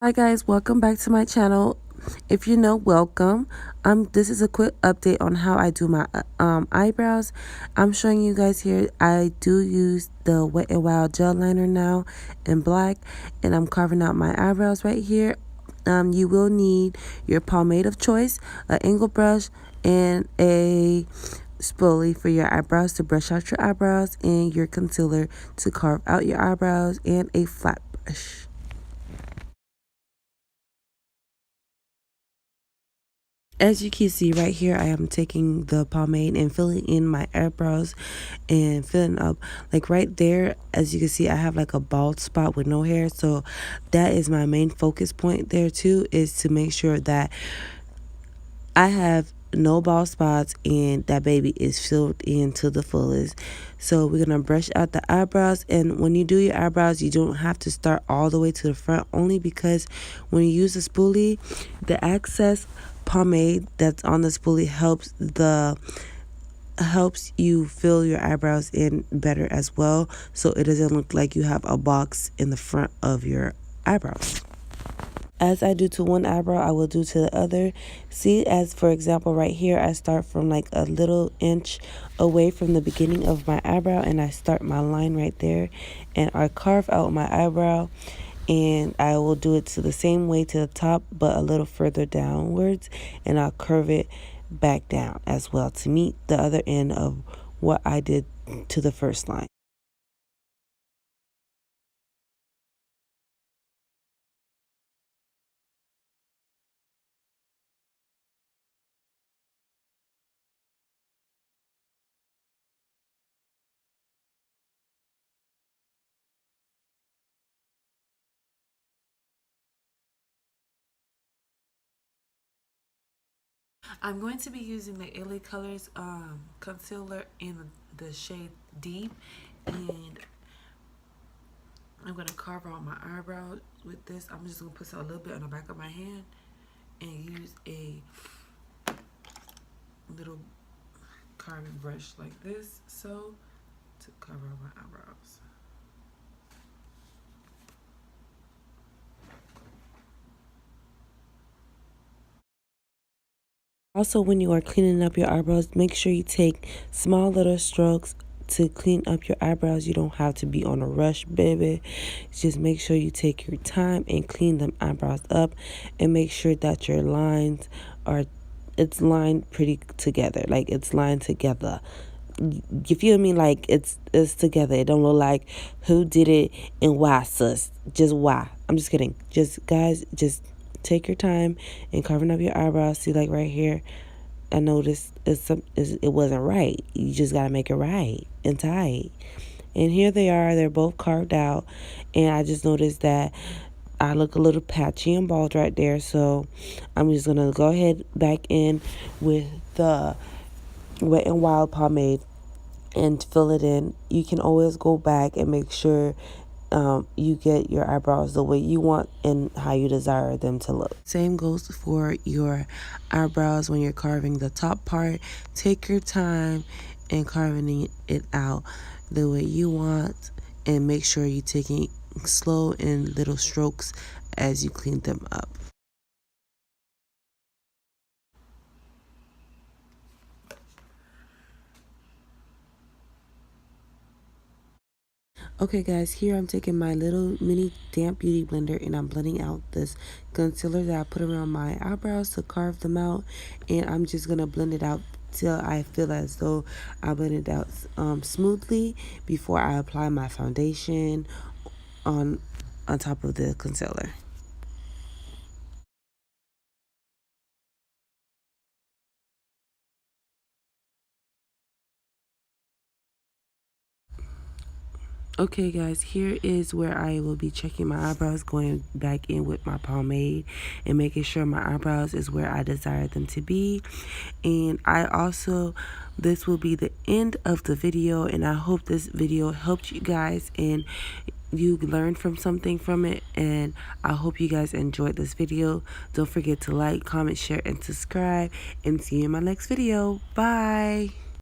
Hi guys, welcome back to my channel. If you know, welcome. This is a quick update on how I do my eyebrows. I'm showing you guys here. I do use the Wet and Wild gel liner now in black, and I'm carving out my eyebrows right here. You will need your pomade of choice, an angle brush, and a spoolie for your eyebrows to brush out your eyebrows, and your concealer to carve out your eyebrows, and a flat brush. As you can see right here, I am taking the pomade and filling in my eyebrows and filling up like right there. As you can see, I have like a bald spot with no hair, so that is my main focus point there too, is to make sure that I have no bald spots and that baby is filled in to the fullest. So we're gonna brush out the eyebrows, and when you do your eyebrows, you don't have to start all the way to the front, only because when you use the spoolie, the excess pomade that's on the spoolie helps you fill your eyebrows in better as well, so it doesn't look like you have a box in the front of your eyebrows. As I do to one eyebrow, I will do to the other. See, as for example, right here, I start from like a little inch away from the beginning of my eyebrow, and I start my line right there, and I carve out my eyebrow, and I will do it to the same way to the top, but a little further downwards, and I'll curve it back down as well to meet the other end of what I did to the first line. I'm going to be using the LA Colors concealer in the shade Deep, and I'm going to carve out my eyebrows with this. I'm just going to put a little bit on the back of my hand and use a little carving brush like this, so to cover my eyebrows. Also, when you are cleaning up your eyebrows, make sure you take small little strokes to clean up your eyebrows. You don't have to be on a rush, baby. Just make sure you take your time and clean them eyebrows up, and make sure that your lines are, it's lined pretty together. Like, it's lined together. You feel me? Like it's together. It don't look like who did it and why, sus. Just why. I'm just kidding. Just guys, just take your time and carving up your eyebrows. See, like right here, I noticed it wasn't right. You just gotta make it right and tight. And here they are. They're both carved out, and I just noticed that I look a little patchy and bald right there. So I'm just gonna go ahead back in with the Wet and Wild pomade and fill it in. You can always go back and make sure you get your eyebrows the way you want and how you desire them to look. Same goes for your eyebrows when you're carving the top part. Take your time and carving it out the way you want, and make sure you're taking slow and little strokes as you clean them up. Okay guys, here I'm taking my little mini damp beauty blender, and I'm blending out this concealer that I put around my eyebrows to carve them out, and I'm just gonna blend it out till I feel as though I blend it out smoothly before I apply my foundation on top of the concealer. Okay guys, here is where I will be checking my eyebrows, going back in with my pomade and making sure my eyebrows is where I desire them to be. And I also, this will be the end of the video, and I hope this video helped you guys and you learned from something from it, and I hope you guys enjoyed this video. Don't forget to like, comment, share, and subscribe, and see you in my next video. Bye.